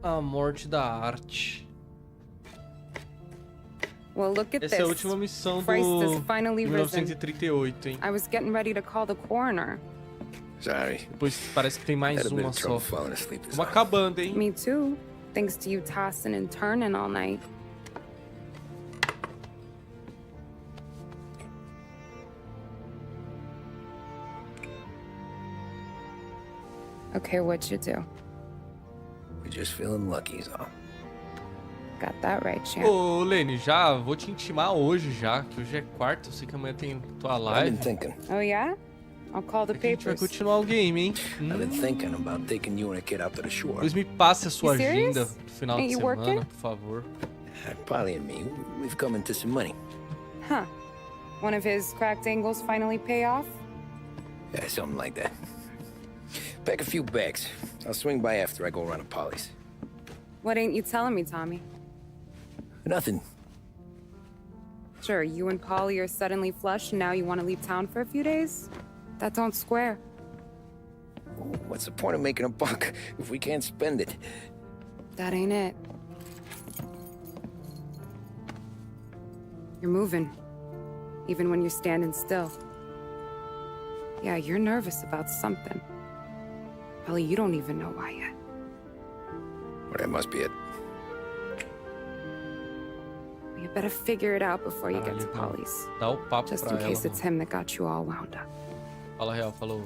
A morte da arte. Well, look at Essa é a this. última missão Christ has do finally risen. 1938, hein? I was getting ready to call the coroner. Sorry. Depois parece que tem mais Had a bit uma of só. trouble falling asleep this Uma acabando, hein? Me too. Thanks to you tossing and turning all night. Okay, what'd you do? We're just feeling lucky is all. Got that right, champ. Ô, Lene, já vou te intimar hoje já, que hoje é quarta, eu sei que amanhã tem tua I've live. been thinking. Oh, yeah? I'll call the Aqui a gente vai papers. continuar o game, hein? I've been thinking about taking you and a kid out to the shore. Depois me passe a sua You serious? agenda do final Ain't de you semana, working? por favor. Polly and me, we've come into some money. Huh. One of his cracked angles finally pay off? Yeah, something like that. Pack a few bags. I'll swing by after I go around to Polly's. What ain't you telling me, Tommy? Nothing. Sure, you and Polly are suddenly flush and now you want to leave town for a few days? That don't square. What's the point of making a buck if we can't spend it? That ain't it. You're moving, even when you're standing still. Yeah, you're nervous about something. Probably you don't even know why yet. Well, that must be it. You better figure it out before you get to Caralho, Polly's. dá o papo Just pra in ela, case it's mano. him that got you all wound up. Fala real, falou.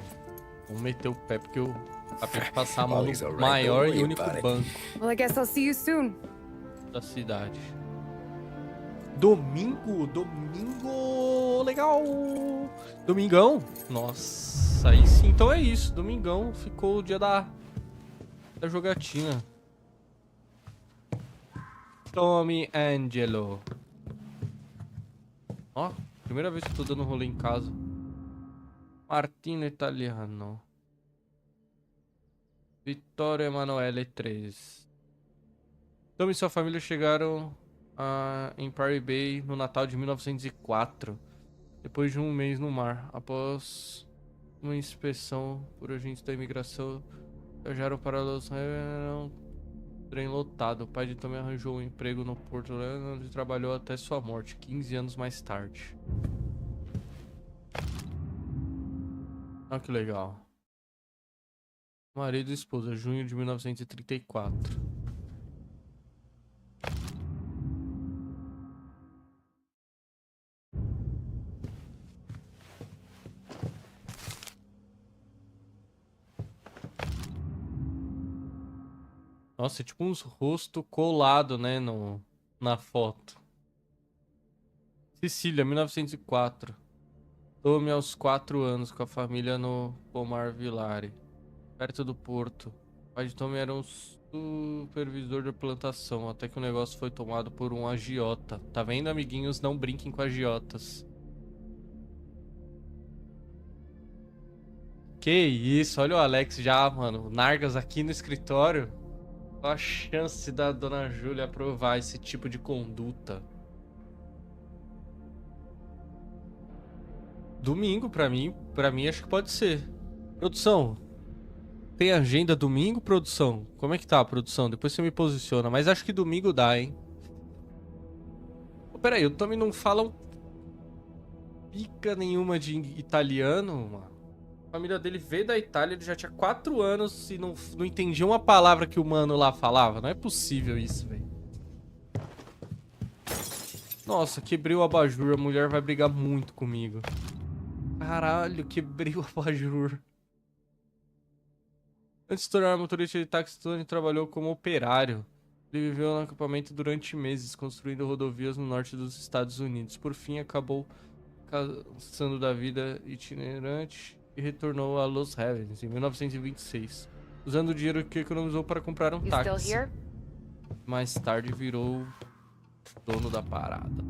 Vamos meter o pé porque eu acabei de passar a mão Polly's no alright, maior don't e worry único about it. banco Well, I guess I'll see you soon. da cidade. Domingo? Domingo! Legal! Domingão? Nossa, aí sim. Então é isso. Domingão ficou o dia da jogatina. Tommy Angelo. Ó, primeira vez que eu tô dando rolê em casa. Martino Italiano. Vittorio Emanuele 3. Tommy e sua família chegaram em Pirate Bay no Natal de 1904. Depois de um mês no mar. Após uma inspeção por agentes da imigração, viajaram para Los Angeles. Trem lotado. O pai de Tommy arranjou um emprego no Porto, onde trabalhou até sua morte, 15 anos mais tarde. Olha que legal. Marido e esposa, junho de 1934. Nossa, é tipo uns rostos colados, né, na foto. Sicília, 1904. Tommy aos 4 anos com a família no Pomar Villare, perto do porto. O pai de Tommy era um supervisor da plantação, até que o negócio foi tomado por um agiota. Tá vendo, amiguinhos? Não brinquem com agiotas. Que isso, olha o Alex já, mano. Nargas aqui no escritório. Qual a chance da dona Júlia aprovar esse tipo de conduta? Domingo, pra mim acho que pode ser. Produção, tem agenda domingo, produção? Como é que tá a produção? Depois você me posiciona, mas acho que domingo dá, hein? Oh, peraí, o Tommy não fala pica nenhuma de italiano, mano. A família dele veio da Itália, ele já tinha 4 anos e não entendia uma palavra que o mano lá falava. Não é possível isso, velho. Nossa, quebrei o abajur, a mulher vai brigar muito comigo. Caralho, quebrei o abajur. Antes de se tornar motorista de táxi, Tony trabalhou como operário. Ele viveu no acampamento durante meses, construindo rodovias no norte dos Estados Unidos. Por fim, acabou cansando da vida itinerante e retornou a Los Angeles em 1926, usando o dinheiro que economizou para comprar um táxi. Mais tarde virou dono da parada.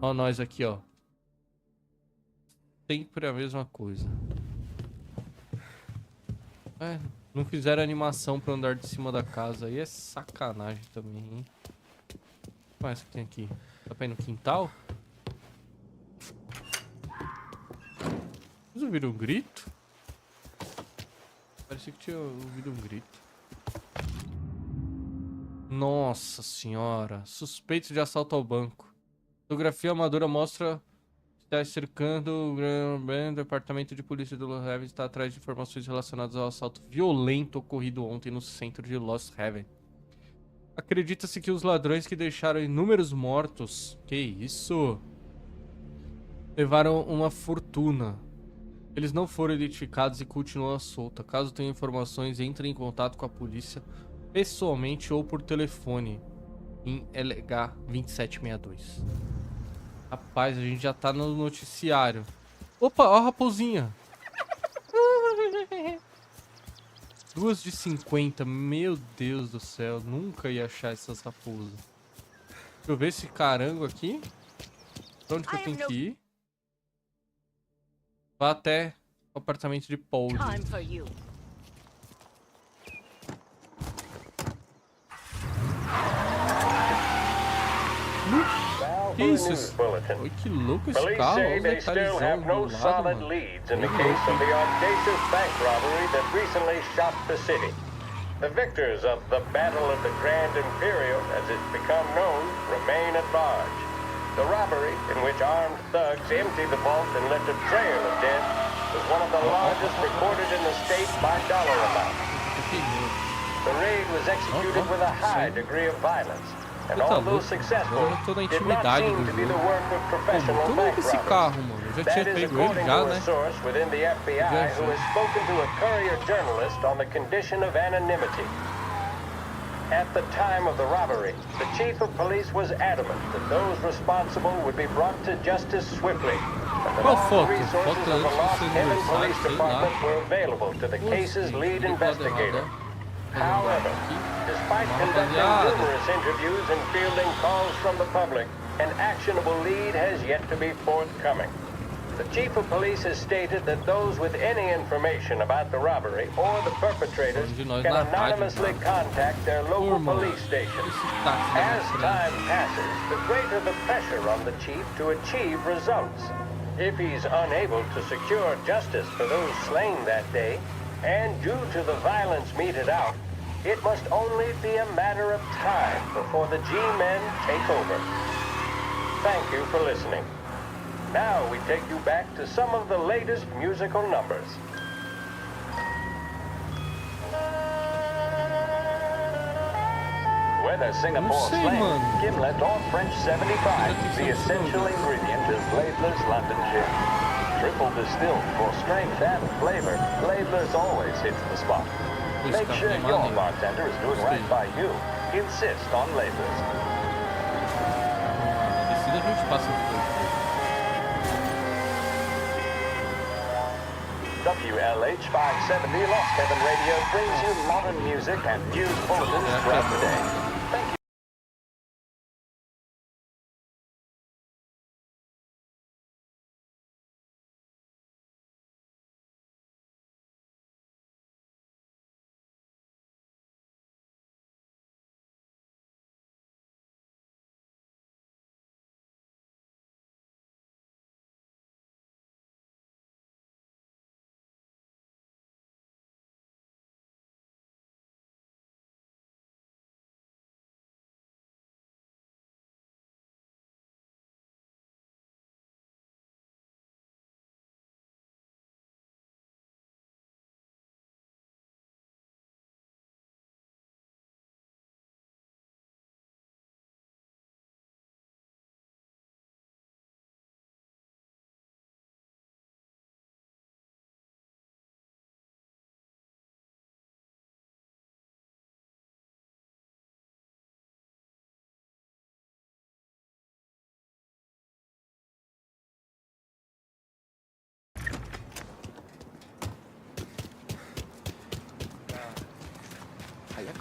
Ó nós aqui, ó. Sempre a mesma coisa. É, não fizeram animação pra andar de cima da casa. Aí é sacanagem também, hein? O que mais que tem aqui? Dá pra ir no quintal? Vocês ouviram um grito? Parecia que tinha ouvido um grito. Nossa senhora. Suspeito de assalto ao banco. Fotografia amadora mostra que está cercando o departamento de polícia do Lost Haven. Está atrás de informações relacionadas ao assalto violento ocorrido ontem no centro de Lost Haven. Acredita-se que os ladrões que deixaram inúmeros mortos... Que isso? Levaram uma fortuna. Eles não foram identificados e continuam à solta. Caso tenha informações, entre em contato com a polícia pessoalmente ou por telefone em LH 2762. Rapaz, a gente já tá no noticiário. Opa, ó a raposinha. 2,50. Meu Deus do céu, nunca ia achar essas raposas. Deixa eu ver esse carango aqui. Pra onde que eu tenho que ir? Vá até o apartamento de Paul. Que isso? Oi, que louco esse Police carro. say Olha os they still detalhezão have no do lado, solid mano. leads in the Bem case of louco, the hein? audacious bank robbery that recently shocked the city. The victors of the Battle of the Grand Imperial, as it's become known, remain at large. The robbery, in which armed thugs emptied the vault and left a trail of dead, was one of the largest recorded in the state by dollar amount. The raid was executed with a high degree of violence, and although successful, did not seem to be the work of professional bank esse robbers. carro, mano. Eu já That tinha is pego ele according já, to a né? source within the FBI who has spoken to a Courier journalist on the condition of anonymity. At the time of the robbery, the chief of police was adamant that those responsible would be brought to justice swiftly, and that Qual all foto? the resources Foto of the antes Lost de ser Heaven aniversário, Police sei lá. Department were available to the Pô, case's gente, lead liguei pro lado investigator. errado, ó. However, Aqui. despite Uma conducting rapaziada. numerous interviews and fielding calls from the public, an actionable lead has yet to be forthcoming. The chief of police has stated that those with any information about the robbery or the perpetrators De nós can na rádio, anonymously mano. contact their local Turma, police station. esse táxi da As minha time frente. passes, the greater the pressure on the chief to achieve results. If he's unable to secure justice for those slain that day, and due to the violence meted out, it must only be a matter of time before the G-men take over. Thank you for listening. Now we take you back to some of the latest musical numbers. Whether Singapore sei, slang, mano. gimlet, or French 75, the essential ingredient is Laidler's London Gin. Triple distilled for strength and flavor, Laidler's always hits the spot. Make sure your bartender is doing right by you. Insist on Laidler's. Descida a gente passa por WLH 570 Lost Heaven Radio brings you modern music and news bulletins throughout the day. Thank you.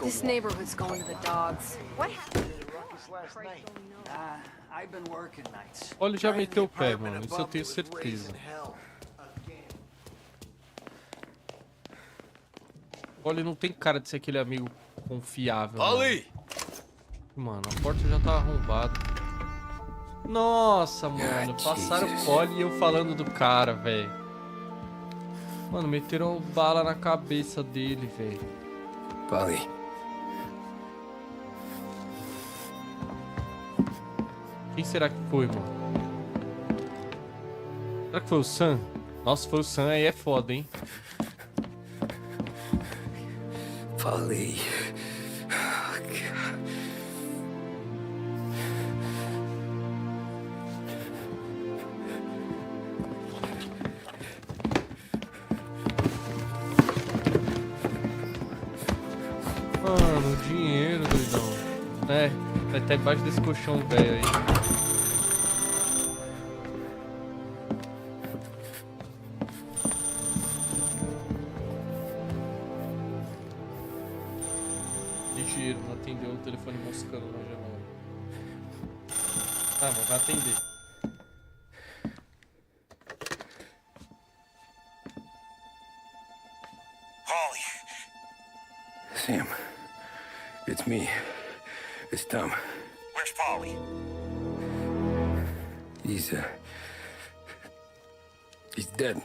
This neighborhood's going to the dogs. What happened? I've been working nights. Olha, já meteu o pé, mano. Isso eu tenho certeza. Olha, não tem cara de ser aquele amigo confiável. Ollie! Mano, a porta já tá arrombada. Nossa, mano. Passaram o Polly e eu falando do cara, velho. Mano, meteram bala na cabeça dele, velho. Polly. Quem será que foi, mano? Será que foi o Sam? Nossa, foi o Sam, aí é foda, hein? Falei. Mano, dinheiro, doidão. É, vai até debaixo desse colchão velho aí. Ligeiro, não atendeu o telefone moscando na janela. Tá, mas vai atender. Holly, Sam, it's me. It's Tom. where's Polly? He's dead.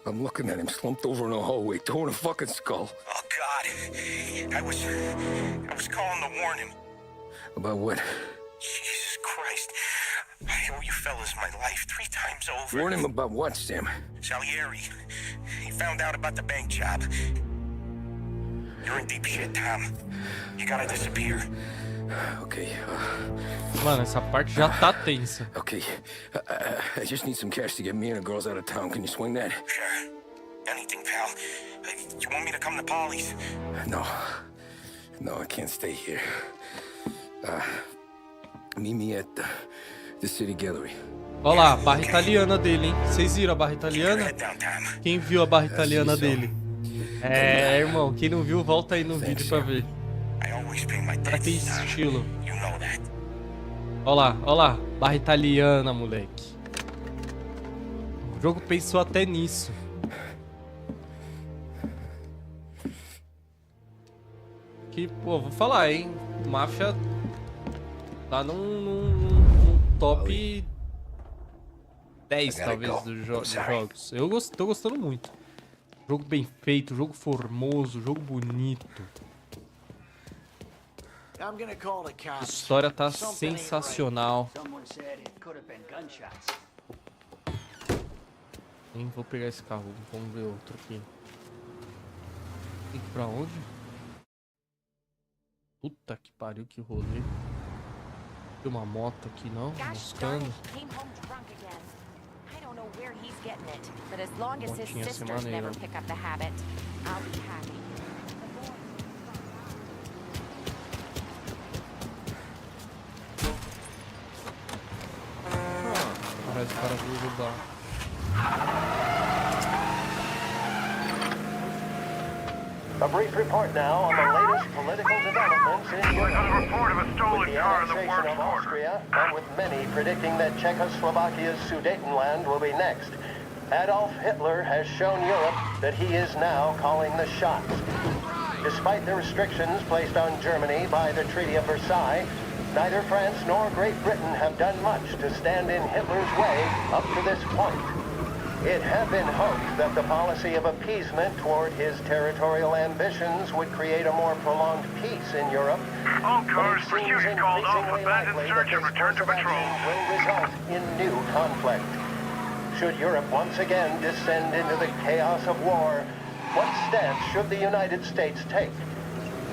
I'm looking at him slumped over in the hallway, torn a fucking skull. Oh, God. I was calling to warn him. About what? Jesus Christ. I owe you fellas my life 3 times over. Warn him about what, Sam? Salieri. He found out about the bank job. You're in deep shit, Tom. You gotta disappear. Okay, Mano, essa parte já tá tensa. okay. I just need some cash to get me and the girls out of town. Can you swing that? Sure. Anything, pal. You want me to come to Polly's? No. No, I can't stay here. Meet me at the city gallery. Olha lá, a barra italiana dele, hein? Vocês viram a barra italiana? Head down, Tom. Quem viu a barra italiana Assensão. dele? É, irmão, quem não viu, volta aí no vídeo pra ver. I always pay my Cara, tem debts, Tom. estilo. You know that. Olha lá, barra italiana, moleque. O jogo pensou até nisso. Que, pô, vou falar, hein? Mafia tá num top 10, talvez, dos jogos. Eu tô gostando muito. Jogo bem feito, jogo formoso, jogo bonito. I'm gonna call the A cops. história tá Something ain't right. sensacional. Someone said it could have been gunshots. Nem vou pegar esse carro, vamos ver outro aqui. Tem que ir pra onde? Puta que pariu, que rolê. Tem uma moto aqui não? Gosh darn Moscando. it, he came home drunk again. I don't know where he's getting it, but as long as his Motinha sem sisters maneira. never pick up the habit, I'll be happy. Parece o cara do bar. A brief report now on the latest political developments in Europe. With the annexation of Austria, and with many predicting that Czechoslovakia's Sudetenland will be next, Adolf Hitler has shown Europe that he is now calling the shots. Despite the restrictions placed on Germany by the Treaty of Versailles, neither France nor Great Britain have done much to stand in Hitler's way up to this point. It had been hoped that the policy of appeasement toward his territorial ambitions would create a more prolonged peace in Europe. All But cars, it seems pursuit called off, increasingly abandon likely that search and this return to course of patrol. action will result in new conflict. Should Europe once again descend into the chaos of war, what stance should the United States take?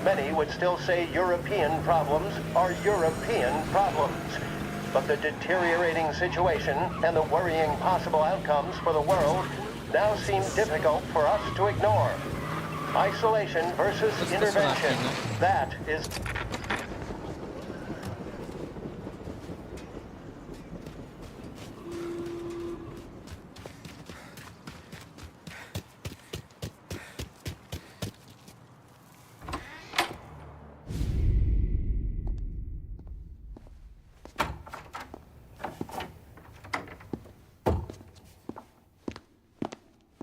Many would still say European problems are European problems. But the deteriorating situation and the worrying possible outcomes for the world now seem difficult for us to ignore. Isolation versus intervention. That is...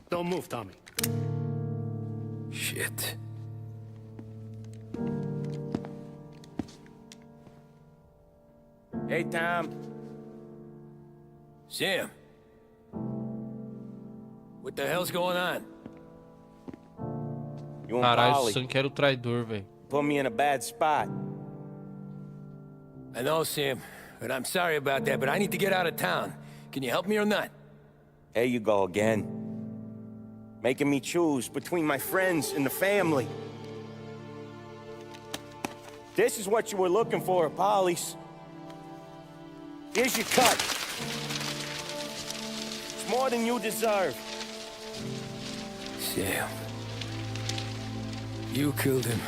Don't move, Tommy. Shit. Hey, Tom. Sam. What the hell's going on? You and Caralho, o Polly Sam que era o traidor, velho. put me in a bad spot. I know, Sam. And I'm sorry about that, but I need to get out of town. Can you help me or not? There you go again. Making me choose between my friends and the family. This is what you were looking for, Polly's. Here's your cut. It's more than you deserve. Sam. You killed him.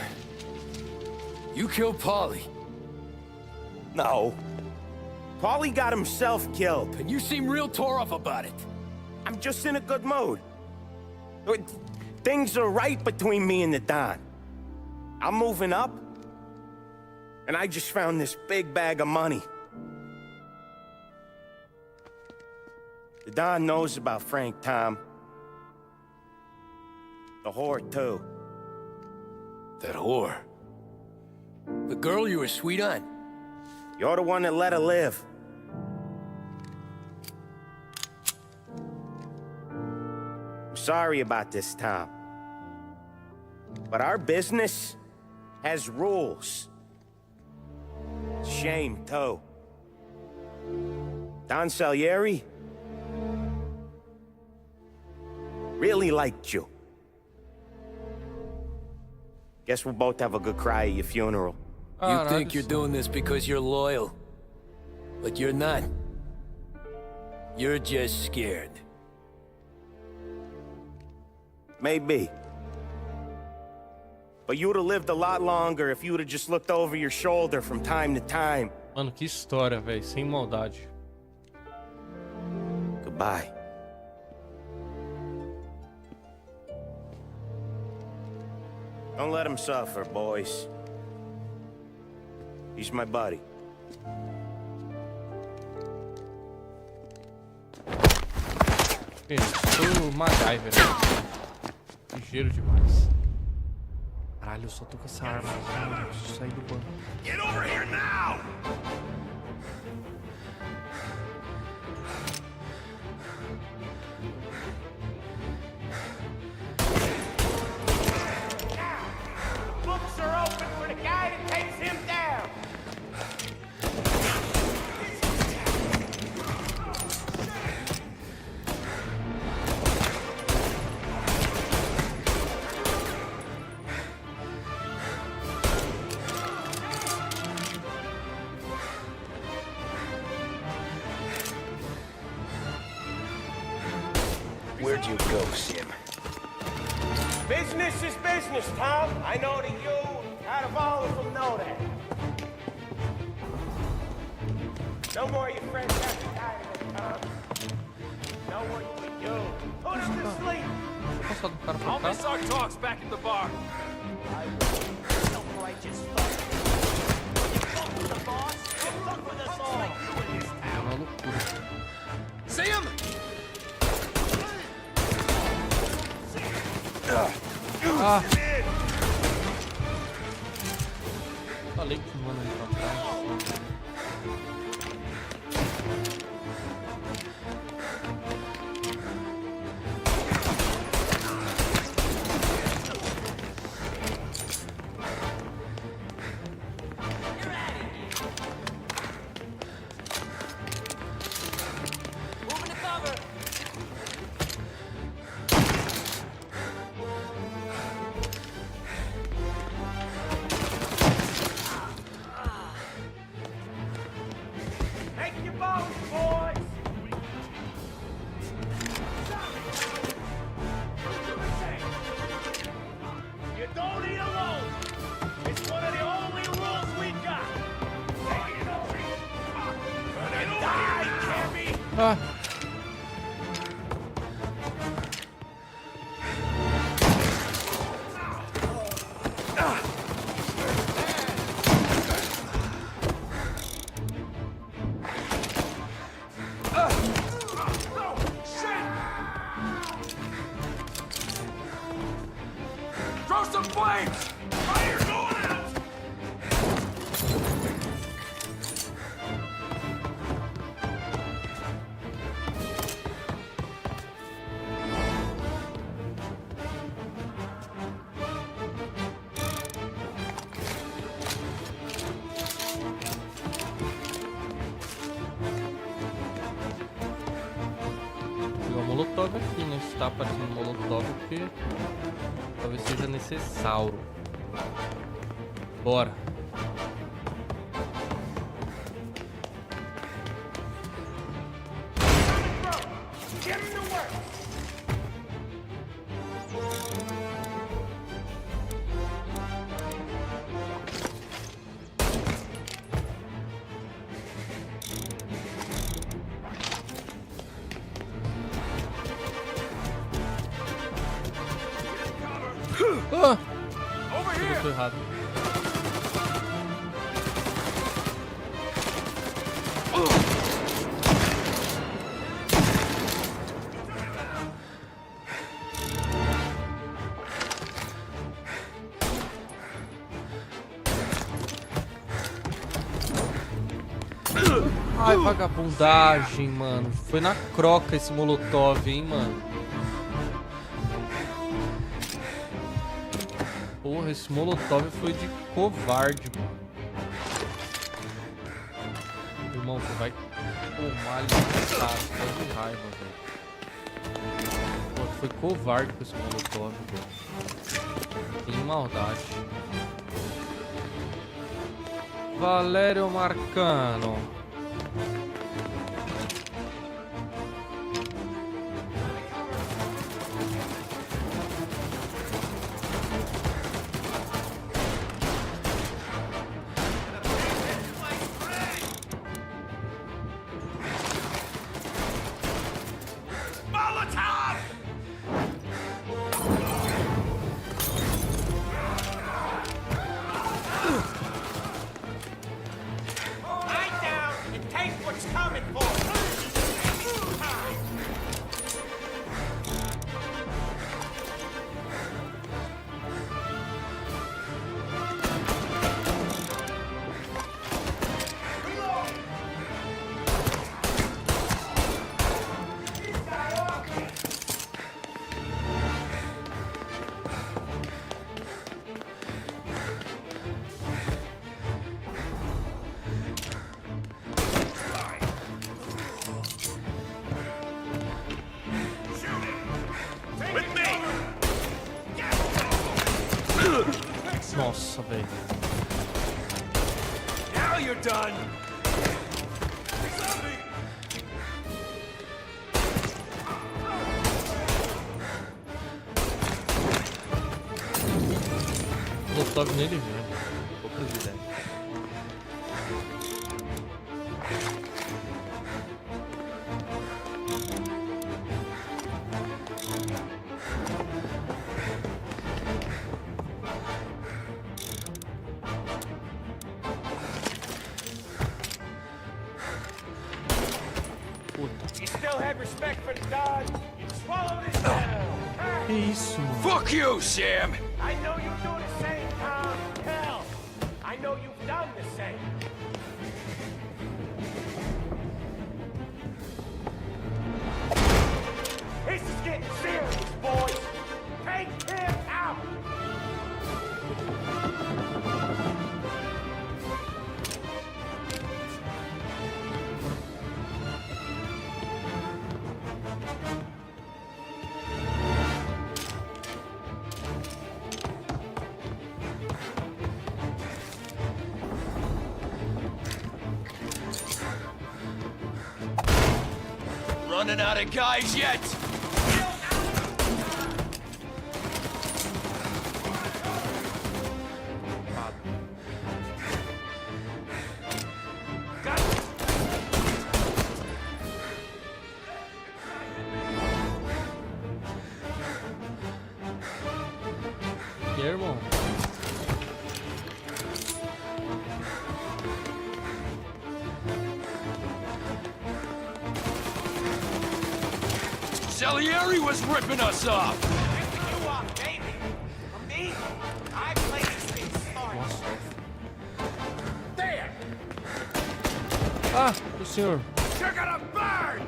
You killed Paulie. No. Paulie got himself killed. And you seem real tore up about it. I'm just in a good mood. Things are right between me and the Don. I'm moving up, and I just found this big bag of money. The Don knows about Frank, Tom. The whore, too. That whore? The girl you were sweet on? You're the one that let her live. I'm sorry about this, Tom. But our business has rules. Shame, too. Don Salieri really liked you. Guess we'll both have a good cry at your funeral. You think you're doing this because you're loyal. But you're not. You're just scared. Maybe. But you'd have lived a lot longer if you'd have just looked over your shoulder from time to time. Mano, que história, velho. Sem maldade. Goodbye. Don't let him suffer, boys. He's my buddy. Gente, sou MacGyver, né? Ligeiro demais. Caralho, eu só tô com essa arma. Eu preciso sair do banco. Get over here now! Books are open for the guy that takes him down. Where'd you go, Sim? Business is business, Tom. I know that you, out of all of them, know that. No more of your friends have to die today, Tom. Know what you do. Put him to sleep. Posso do cara pra I'll cá? miss our talks back at the bar. Self-righteous fuck. You fuck with the boss, you fuck with us all. É uma loucura. Sam! Ah! Falei que manda ele pra trás. Moving to cover. Make your bones, boys. You don't eat alone. It's one of the only rules we got. Take it over. Gonna die, Cabby. Ah! Throw some flames! Fire going out! molotov aqui, né? Se tá aparecendo molotov porque talvez seja necessário. Bora. Ah! Eu tô errado. Ai, vagabundagem, mano. Foi na croca esse molotov, hein, mano. Porra, esse molotov foi de covarde, mano. Irmão, você vai tomar ali no cara, tá de raiva, velho. Pô, foi covarde com esse molotov, velho. Tem maldade. Valério Marcano. Nossa, velho. Now you're done. Molotov nele mesmo. Poucas ideias. Que isso, mano? Fuck you, Sam. I know you do the same, Tom. Hell, I know you've done the same. This is getting serious, boys. Take him out. Running out of guys yet? E aí, irmão? Salieri was ripping us off. Ripping you off, baby. For me, I play this thing smart. There. Ah, o senhor. You're gonna burn.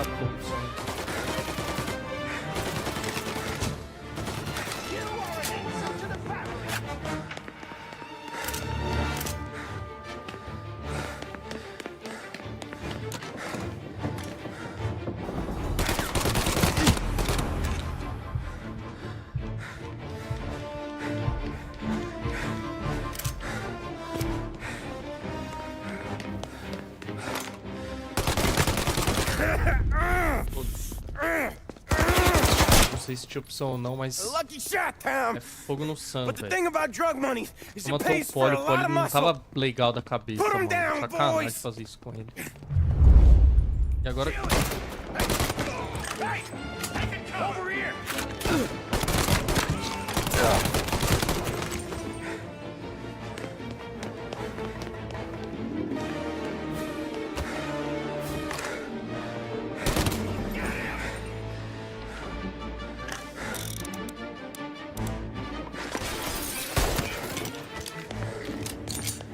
a Thompson. Não sei se tinha opção ou não, mas Lucky shot, Tom. é fogo no sangue, But the velho. thing about drug money is it Matou pays o for a Poli lot of não muscle. tava legal da cabeça, Put 'em mano. down, Sacanagem boys. fazer isso com ele. E agora... Over here!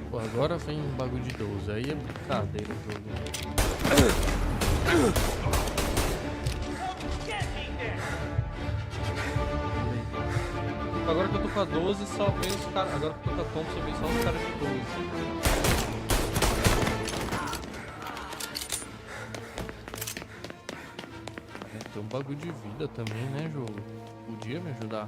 Pô, agora vem um bagulho de 12. Aí é brincadeira o jogo. Agora que eu tô com a 12, só vem os caras. Agora que eu tô com a Thompson, vem só os caras de 12. É, tem um bagulho de vida também, né, jogo? Podia me ajudar.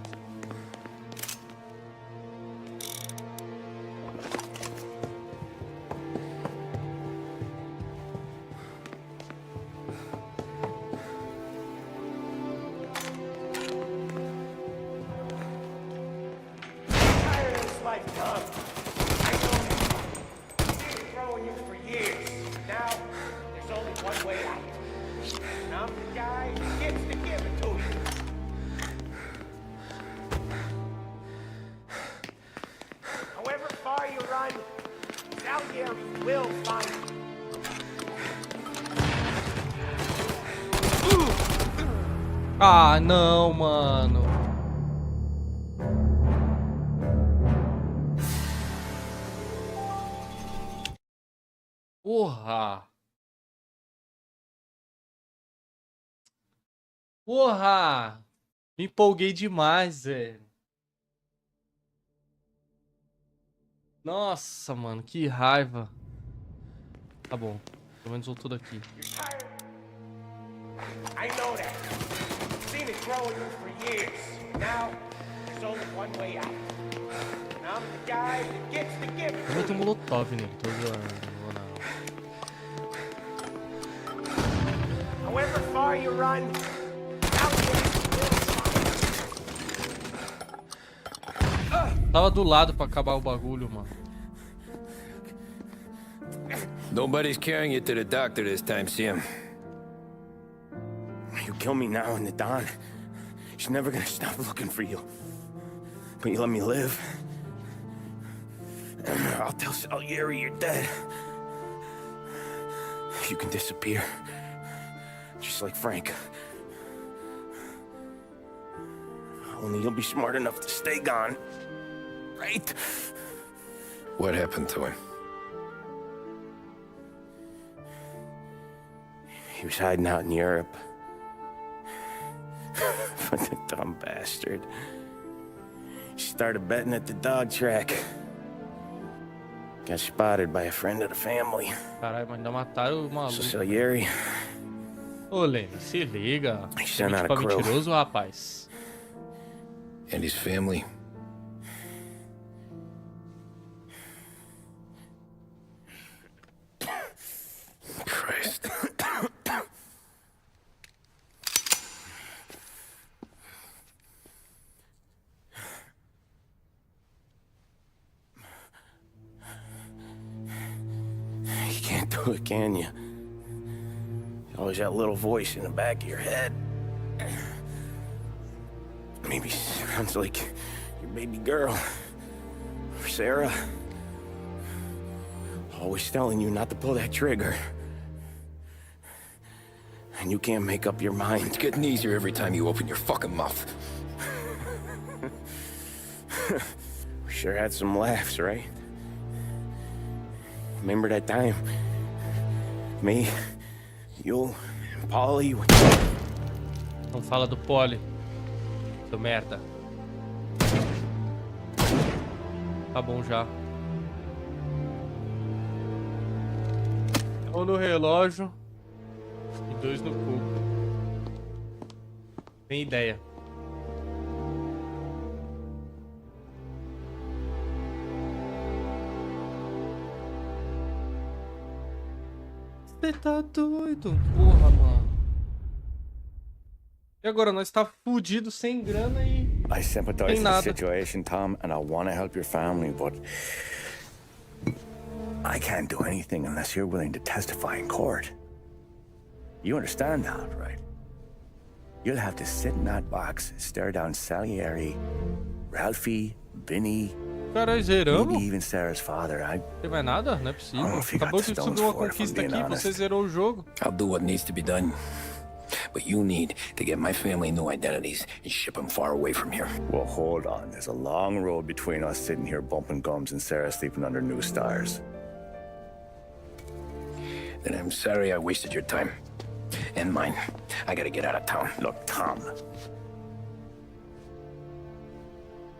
Tired of this life, Tom. I know that. I've been throwing you for years. Now, there's only one way out. And I'm the guy who gets to give it to you. However far you run, Salieri will find you. Ah, não, mano. Porra. Porra. Me empolguei demais, velho. Nossa, mano, que raiva. Tá bom. Pelo menos voltou daqui. You're tired. I know that. I've seen it growing you for years. Now, there's only one way out. And I'm the guy that gets to give it Também to tem um you. molotov nele, tô zoando. Não. However far you run, Salieri will find you. Tava do lado pra acabar o bagulho, mano. Nobody's carrying you to the doctor this time, Sam. You kill me now in the dawn. She's never gonna stop looking for you. But you let me live. I'll tell Salieri you're dead. You can disappear. Just like Frank. Only you'll be smart enough to stay gone. Right? What happened to him? He was hiding out in Europe. But the dumb bastard. He started betting at the dog track. Got spotted by a friend of the family. Caralho, mas ainda mataram o So maluco. Salieri, Ô, Lene, se liga. he sent out Tipo a crew. mentiroso, rapaz. And his family? Christ. You can't do it, can you? There's always that little voice in the back of your head. Maybe sounds like your baby girl. Or Sarah. Always telling you not to pull that trigger. And you can't make up your mind. It's getting easier every time you open your fucking mouth. We sure had some laughs, right? Remember that time? Me, you, Polly. Não fala do Polly. Seu merda. Tá bom já. Um no relógio e 2 no cu. Tem ideia. Você tá doido? Porra, mano. E agora? Nós tá fudido, sem grana e... I sympathize Tem with the nada. situation, Tom, and I want to help your family, but I can't do anything unless you're willing to testify in court. You understand that, right? You'll have to sit in that box, stare down Salieri, Ralphie, Vinny, Caralho, zeramos? maybe even Sarah's father. Não tem mais nada? Não é possível. Oh, if you got Acabou de stones subir uma for it, if I'm conquista being aqui, honest. você zerou o jogo. I'll do what needs to be done. But you need to get my family new identities and ship them far away from here. Well, hold on. There's a long road between us sitting here bumping gums and Sarah sleeping under new stars. Then I'm sorry I wasted your time. And mine. I gotta get out of town. Look, Tom.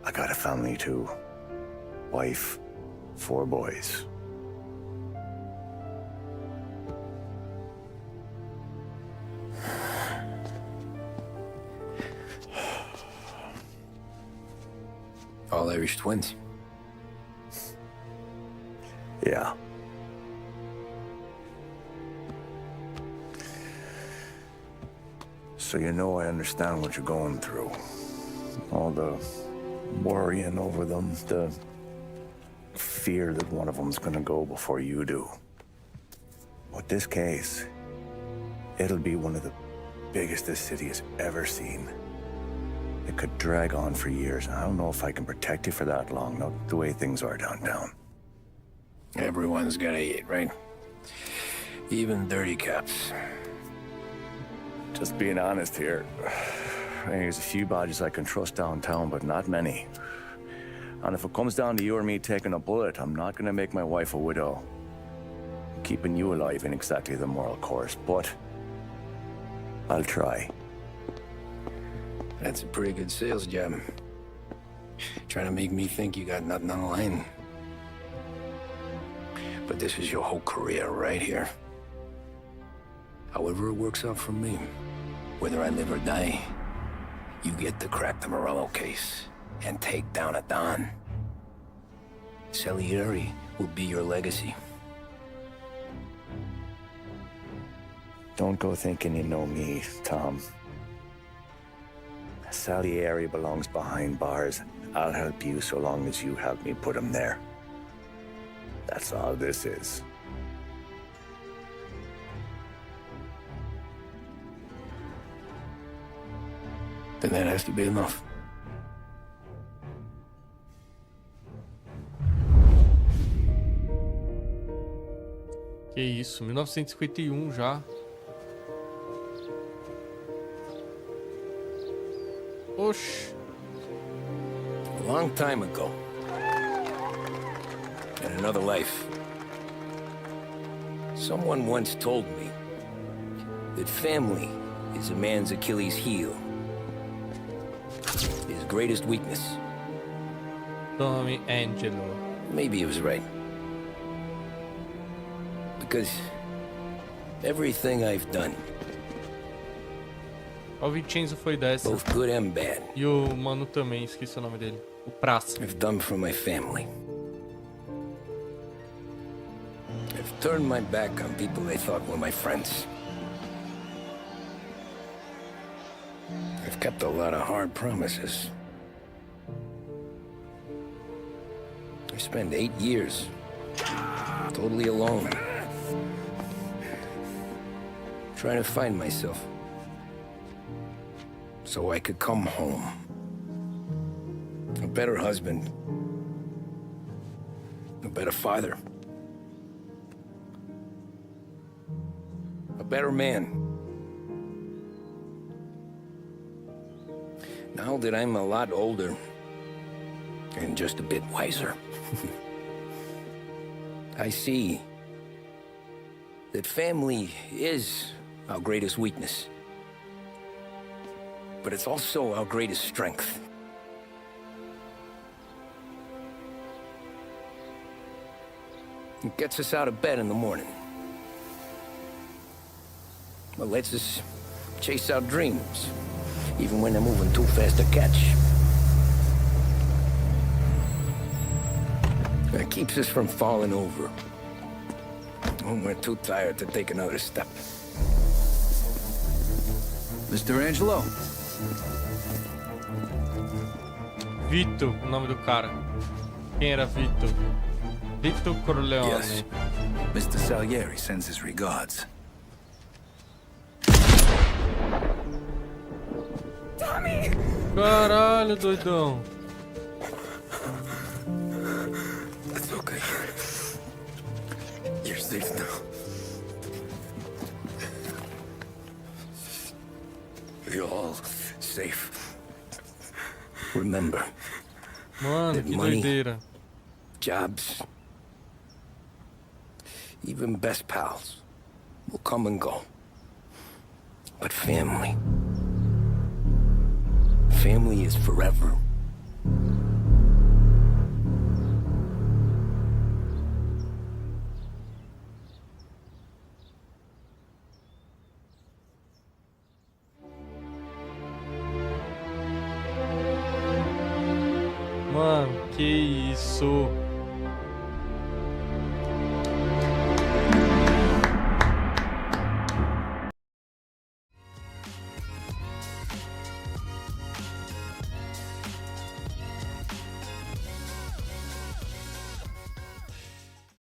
I got a family too. Wife, 4 boys. All Irish twins. Yeah. So you know I understand what you're going through. All the worrying over them, the fear that one of them's gonna go before you do. With this case, it'll be one of the biggest this city has ever seen. It could drag on for years, and I don't know if I can protect you for that long, not the way things are downtown. Everyone's gotta eat, right? Even dirty cops. Just being honest here, there's a few bodies I can trust downtown, but not many. And if it comes down to you or me taking a bullet, I'm not gonna make my wife a widow. Keeping you alive ain't exactly the moral course, but I'll try. That's a pretty good sales job. Trying to make me think you got nothing on the line. But this is your whole career right here. However it works out for me, whether I live or die, you get to crack the Morello case and take down a Don. Salieri will be your legacy. Don't go thinking you know me, Tom. Salieri belongs behind bars. I'll help you so long as you help me put him there. That's all this is. Then that has to be enough. Que isso, 1951 já. Oxi. A long time ago. In another life. Someone once told me that family is a man's Achilles heel. His greatest weakness. Tommy Angelo. Maybe he was right. Because everything I've done, O Vincenzo foi dessa. both good and bad, E o mano também, esqueci o nome dele. O Praça. I've done for my family. I've turned my back on people they thought were my friends. I've kept a lot of hard promises. I spent 8 years totally alone, trying to find myself so I could come home. A better husband, a better father, a better man. Now that I'm a lot older and just a bit wiser, I see that family is our greatest weakness. But it's also our greatest strength. It gets us out of bed in the morning. It lets us chase our dreams, even when they're moving too fast to catch. It keeps us from falling over when we're too tired to take another step. Mr. Angelo. Vito, o nome do cara. Quem era Vito? Vito Corleone. Yes. Mr. Salieri sends his regards. Caralho, doidão. It's okay. You're safe now. You're all safe. Remember, Mano, que Money. doideira. jobs, even best pals will come and go. But family is forever. Mano, que isso?